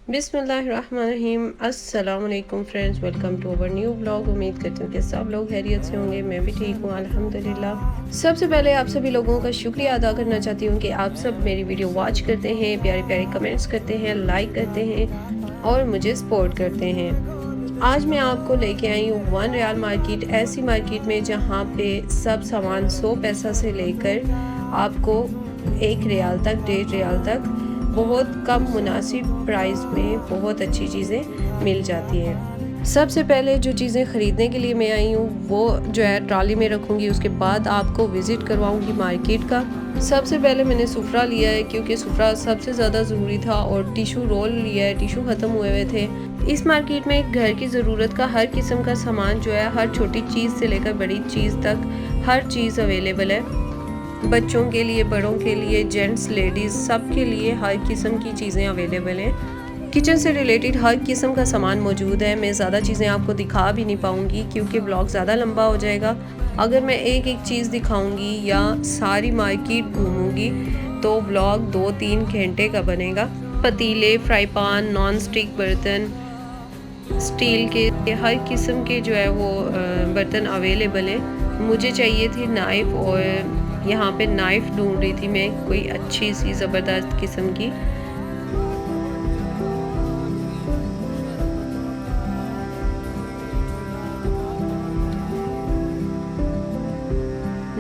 बिस्मिल्लाहिर्रहमानिर्रहीम। अस्सलाम वालेकुम friends, welcome to our new blog. उम्मीद करती हूँ कि सब लोग खैरियत से होंगे। मैं भी ठीक हूँ अल्हम्दुलिल्लाह। सबसे पहले आप सभी लोगों का शुक्रिया अदा करना चाहती हूँ कि आप सब मेरी वीडियो वॉच करते हैं, प्यारे प्यारे कमेंट्स करते हैं, लाइक करते हैं और मुझे सपोर्ट करते हैं। आज मैं आपको लेके आई हूँ 1 रियाल मार्केट, ऐसी मार्केट में जहाँ पे सब सामान 100 पैसा से लेकर आपको 1 रियाल तक, 1.5 रियाल तक बहुत कम मुनासिब प्राइस में बहुत अच्छी चीज़ें मिल जाती हैं। सबसे पहले जो चीज़ें ख़रीदने के लिए मैं आई हूँ वो जो है ट्रॉली में रखूँगी, उसके बाद आपको विज़िट करवाऊँगी मार्केट का। सबसे पहले मैंने सुफरा लिया है क्योंकि सुफरा सबसे ज़्यादा ज़रूरी था, और टिशू रोल लिया है, टिशू ख़त्म हुए हुए थे। इस मार्केट में घर की ज़रूरत का हर किस्म का सामान जो है, हर छोटी चीज़ से लेकर बड़ी चीज़ तक हर चीज़ अवेलेबल है। बच्चों के लिए, बड़ों के लिए, जेंट्स, लेडीज़, सब के लिए हर किस्म की चीज़ें अवेलेबल हैं। किचन से रिलेटेड हर किस्म का सामान मौजूद है। मैं ज़्यादा चीज़ें आपको दिखा भी नहीं पाऊँगी क्योंकि ब्लॉग ज़्यादा लंबा हो जाएगा। अगर मैं एक एक चीज़ दिखाऊँगी या सारी मार्केट घूमूँगी तो ब्लॉग 2-3 घंटे का बनेगा। पतीले, फ्राई पैन, नॉन स्टिक बर्तन, स्टील के हर किस्म के जो है वो बर्तन अवेलेबल हैं। मुझे चाहिए थी नाइफ़, और यहाँ पे नाइफ़ ढूंढ रही थी मैं, कोई अच्छी सी ज़बरदस्त किस्म की।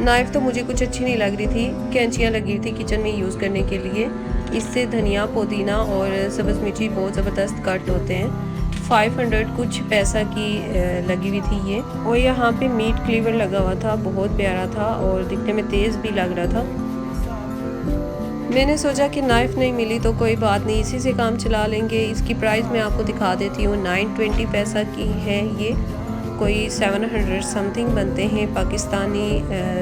नाइफ़ तो मुझे कुछ अच्छी नहीं लग रही थी। कैंचियाँ लगी हुई थी किचन में यूज़ करने के लिए। इससे धनिया, पुदीना और सब्ज़ मिर्ची बहुत ज़बरदस्त कट होते हैं। 500 कुछ पैसा की लगी हुई थी ये। और यहाँ पे मीट क्लीवर लगा हुआ था, बहुत प्यारा था और दिखने में तेज़ भी लग रहा था। मैंने सोचा कि नाइफ़ नहीं मिली तो कोई बात नहीं, इसी से काम चला लेंगे। इसकी प्राइस मैं आपको दिखा देती हूँ। 920 पैसा की है ये, कोई 700 समथिंग बनते हैं पाकिस्तानी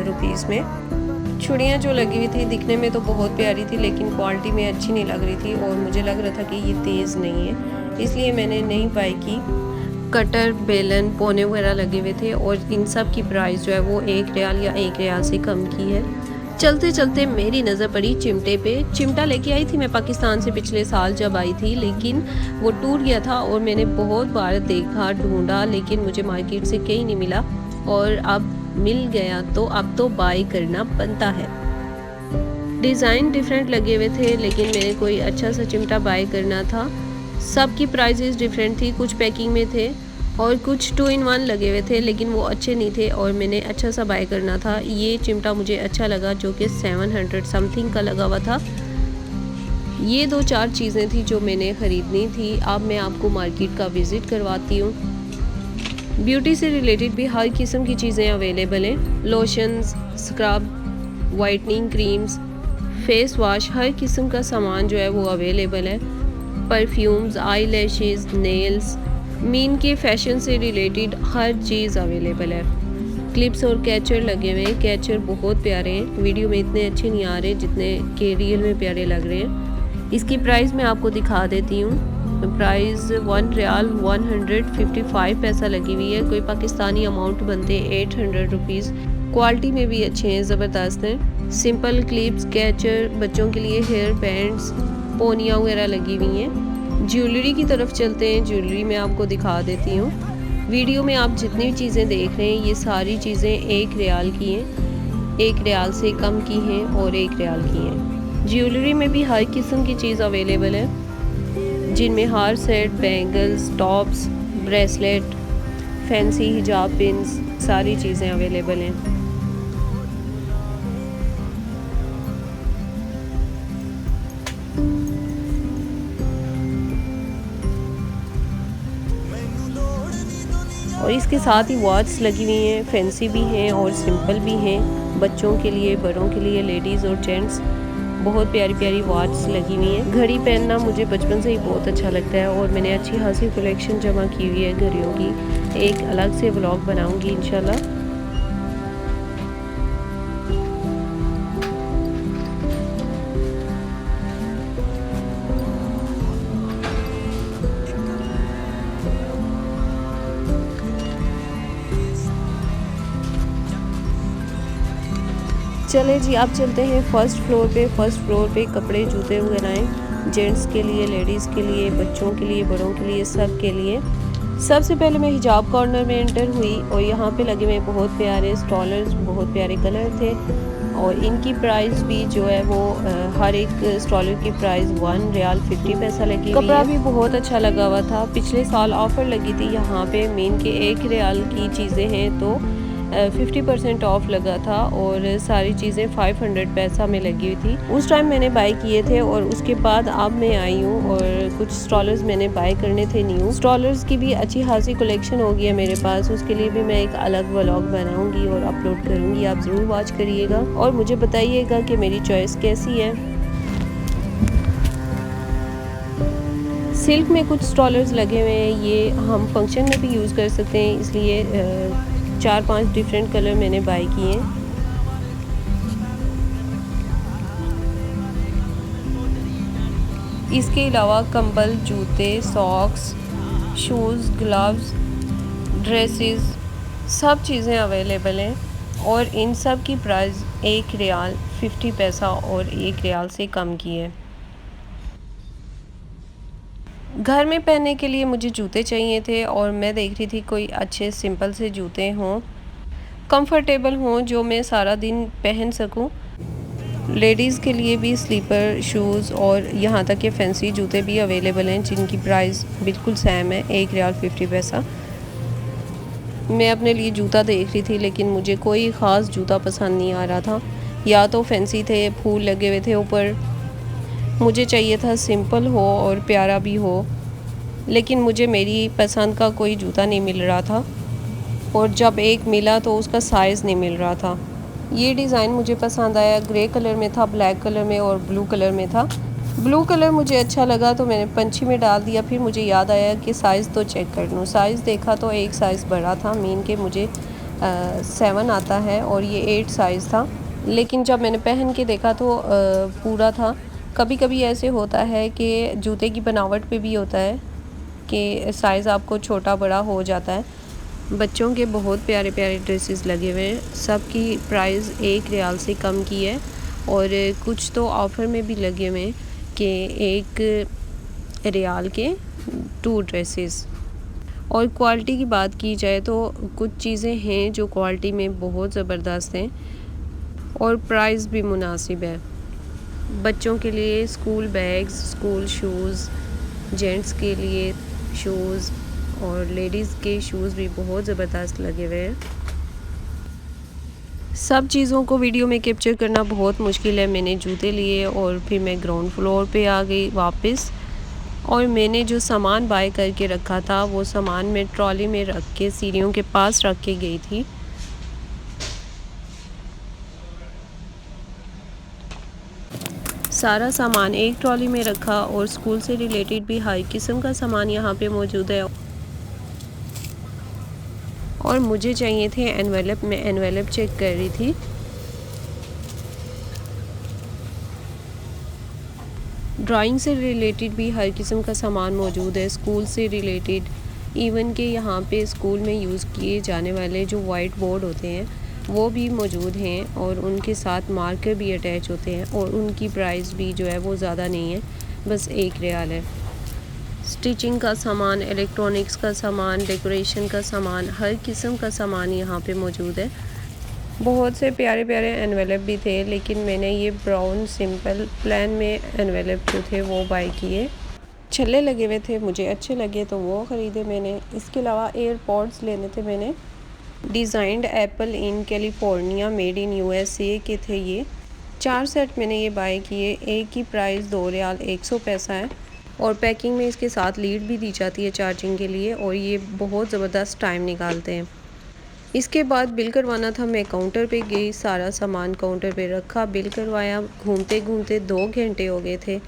रुपीज़ में। छुड़ियाँ जो लगी हुई थी दिखने में तो बहुत प्यारी थी, लेकिन क्वालिटी में अच्छी नहीं लग रही थी और मुझे लग रहा था कि ये तेज़ नहीं है, इसलिए मैंने नहीं बाय की। कटर, बेलन, पोने वगैरह लगे हुए थे और इन सब की प्राइस जो है वो 1 रियाल या 1 रियाल से कम की है। चलते चलते मेरी नज़र पड़ी चिमटे पे। चिमटा लेके आई थी मैं पाकिस्तान से पिछले साल जब आई थी, लेकिन वो टूट गया था और मैंने बहुत बार देखा, ढूंढा, लेकिन मुझे मार्केट से कहीं नहीं मिला, और अब मिल गया तो अब तो बाय करना बनता है। डिज़ाइन डिफरेंट लगे हुए थे, लेकिन मैंने कोई अच्छा सा चिमटा बाय करना था। सबकी प्राइसेस डिफरेंट थी, कुछ पैकिंग में थे और कुछ 2 in 1 लगे हुए थे, लेकिन वो अच्छे नहीं थे और मैंने अच्छा सा बाय करना था। ये चिमटा मुझे अच्छा लगा जो कि 700 समथिंग का लगा हुआ था। ये 2-4 चीज़ें थी जो मैंने ख़रीदनी थी। अब मैं आपको मार्केट का विज़िट करवाती हूँ। ब्यूटी से रिलेटेड भी हर किस्म की चीज़ें अवेलेबल हैं। Lotions, scrub, whitening creams, face wash, हर किस्म का सामान जो है वो अवेलेबल है। Perfumes, eyelashes, nails, mean के फैशन से रिलेटेड हर चीज़ अवेलेबल है। क्लिप्स और कैचर लगे हुए हैं। कैचर बहुत प्यारे हैं, वीडियो में इतने अच्छे नहीं आ रहे जितने के रियल में प्यारे लग रहे हैं। इसकी प्राइस मैं आपको दिखा देती हूँ। प्राइस 1 रियाल 155 पैसा लगी हुई है, कोई पाकिस्तानी अमाउंट बनते हैं 800 रुपीज़। क्वालिटी में भी अच्छे हैं, ज़बरदस्त हैं। सिंपल क्लिप्स, कैचर, बच्चों के लिए हेयर बैंड्स, पोनियाँ वगैरह लगी हुई हैं। ज्वेलरी की तरफ चलते हैं। ज्वेलरी मैं आपको दिखा देती हूँ। वीडियो में आप जितनी भी चीज़ें देख रहे हैं ये सारी चीज़ें 1 रियाल की हैं, 1 रियाल से कम की हैं और 1 रियाल की हैं। ज्वेलरी में भी हर किस्म की चीज़ अवेलेबल है, जिनमें हार set, bangles, tops, bracelet, fancy हिजाब पिन्स, सारी चीज़ें अवेलेबल हैं। और इसके साथ ही वॉच लगी हुई हैं, फैंसी भी हैं और सिंपल भी हैं। बच्चों के लिए, बड़ों के लिए, लेडीज़ और जेंट्स, बहुत प्यारी प्यारी वॉच लगी हुई हैं। घड़ी पहनना मुझे बचपन से ही बहुत अच्छा लगता है और मैंने अच्छी खासी कलेक्शन जमा की हुई है घड़ियों की। एक अलग से व्लॉग बनाऊंगी इंशाल्लाह। चले जी, आप चलते हैं फर्स्ट फ्लोर पे। फर्स्ट फ्लोर पे कपड़े, जूते वगैरह हैं। जेंट्स के लिए, लेडीज़ के लिए, बच्चों के लिए, बड़ों के लिए, सब के लिए। सबसे पहले मैं हिजाब कॉर्नर में एंटर हुई और यहाँ पे लगे हुए बहुत प्यारे स्टॉलर्स, बहुत प्यारे कलर थे और इनकी प्राइस भी जो है वो हर एक स्टॉलर की प्राइस 1 रियाल 50 पैसा लगी हुई है। कपड़ा भी बहुत अच्छा लगा हुआ था। पिछले साल ऑफ़र लगी थी यहाँ पे मीन के 1 रियाल की चीज़ें हैं तो 50% ऑफ लगा था और सारी चीज़ें 500 पैसा में लगी हुई थी। उस टाइम मैंने बाय किए थे और उसके बाद अब मैं आई हूँ और कुछ स्टॉलर्स मैंने बाय करने थे न्यू। स्टॉलर्स की भी अच्छी खासी कलेक्शन हो गई है मेरे पास, उसके लिए भी मैं एक अलग व्लॉग बनाऊँगी और अपलोड करूँगी। आप ज़रूर वॉच करिएगा और मुझे बताइएगा कि मेरी चॉइस कैसी है। सिल्क में कुछ स्टॉलर्स लगे हुए हैं, ये हम फंक्शन में भी यूज़ कर सकते हैं, इसलिए 4-5 डिफरेंट कलर मैंने बाय किए हैं। इसके अलावा कंबल, जूते, सॉक्स, शूज़, ग्लव्स, ड्रेसेस, सब चीज़ें अवेलेबल हैं और इन सब की प्राइस 1 रियाल 50 पैसा और 1 रियाल से कम की है। घर में पहनने के लिए मुझे जूते चाहिए थे और मैं देख रही थी कोई अच्छे सिंपल से जूते हों, कंफर्टेबल हों, जो मैं सारा दिन पहन सकूं। लेडीज़ के लिए भी स्लीपर शूज़ और यहाँ तक के फैंसी जूते भी अवेलेबल हैं जिनकी प्राइस बिल्कुल सेम है, 1 रियाल 50 पैसा। मैं अपने लिए जूता देख रही थी लेकिन मुझे कोई ख़ास जूता पसंद नहीं आ रहा था, या तो फैंसी थे, फूल लगे हुए थे ऊपर। मुझे चाहिए था सिंपल हो और प्यारा भी हो, लेकिन मुझे मेरी पसंद का कोई जूता नहीं मिल रहा था और जब एक मिला तो उसका साइज़ नहीं मिल रहा था। ये डिज़ाइन मुझे पसंद आया, ग्रे कलर में था, ब्लैक कलर में और ब्लू कलर में था। ब्लू कलर मुझे अच्छा लगा तो मैंने पंची में डाल दिया। फिर मुझे याद आया कि साइज़ तो चेक कर लूँ। साइज़ देखा तो एक साइज़ बड़ा था, मीन के मुझे 7 आता है और ये 8 साइज़ था, लेकिन जब मैंने पहन के देखा तो पूरा था। कभी कभी ऐसे होता है कि जूते की बनावट पे भी होता है कि साइज़ आपको छोटा बड़ा हो जाता है। बच्चों के बहुत प्यारे प्यारे ड्रेसेस लगे हुए हैं, सब की प्राइस 1 रियाल से कम की है और कुछ तो ऑफ़र में भी लगे हुए हैं कि 1 रियाल के 2 ड्रेसेस। और क्वालिटी की बात की जाए तो कुछ चीज़ें हैं जो क्वालिटी में बहुत ज़बरदस्त हैं और प्राइस भी मुनासिब है। बच्चों के लिए school bags, school shoes, gents के लिए शूज़ और लेडीज़ के शूज़ भी बहुत ज़बरदस्त लगे हुए हैं। सब चीज़ों को वीडियो में कैप्चर करना बहुत मुश्किल है। मैंने जूते लिए और फिर मैं ग्राउंड फ्लोर पे आ गई वापस और मैंने जो सामान बाय करके रखा था वो सामान मैं ट्रॉली में रख के सीढ़ियों के पास रख के गई थी। सारा सामान एक ट्रॉली में रखा और स्कूल से रिलेटेड भी हर किस्म का सामान यहाँ पे मौजूद है। और मुझे चाहिए थे एनवेलप, मैं एनवेलप चेक कर रही थी। ड्राइंग से रिलेटेड भी हर किस्म का सामान मौजूद है, स्कूल से रिलेटेड, इवन के यहाँ पे स्कूल में यूज़ किए जाने वाले जो वाइट बोर्ड होते हैं वो भी मौजूद हैं और उनके साथ मार्कर भी अटैच होते हैं और उनकी प्राइस भी जो है वो ज़्यादा नहीं है, बस 1 रियाल है। स्टिचिंग का सामान, इलेक्ट्रॉनिक्स का सामान, डेकोरेशन का सामान, हर किस्म का सामान यहाँ पे मौजूद है। बहुत से प्यारे प्यारे एनवेलप भी थे, लेकिन मैंने ये ब्राउन सिंपल प्लान में एनवेलप जो थे वो बाय किए। छल्ले लगे हुए थे, मुझे अच्छे लगे तो वो ख़रीदे मैंने। इसके अलावा एयरपॉड्स लेने थे मैंने, designed apple in California, made in USA के थे ये। 4 सेट मैंने ये बाय किए। एक की प्राइस 2 रियाल 100 पैसा है और पैकिंग में इसके साथ लीड भी दी जाती है चार्जिंग के लिए और ये बहुत ज़बरदस्त टाइम निकालते हैं। इसके बाद बिल करवाना था, मैं काउंटर पे गई, सारा सामान काउंटर पे रखा, बिल करवाया। घूमते घूमते 2 घंटे हो गए थे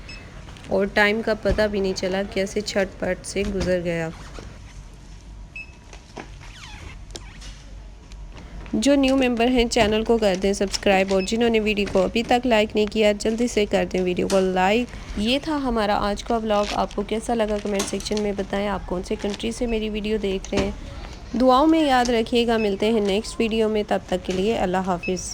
और टाइम का पता भी नहीं चला कैसे झटपट से गुजर गया। जो न्यू मेंबर हैं चैनल को कर दें सब्सक्राइब और जिन्होंने वीडियो को अभी तक लाइक नहीं किया जल्दी से कर दें वीडियो को लाइक। ये था हमारा आज का व्लॉग। आपको कैसा लगा कमेंट सेक्शन में बताएं। आप कौन से कंट्री से मेरी वीडियो देख रहे हैं। दुआओं में याद रखिएगा। मिलते हैं नेक्स्ट वीडियो में, तब तक के लिए अल्लाह हाफिज़।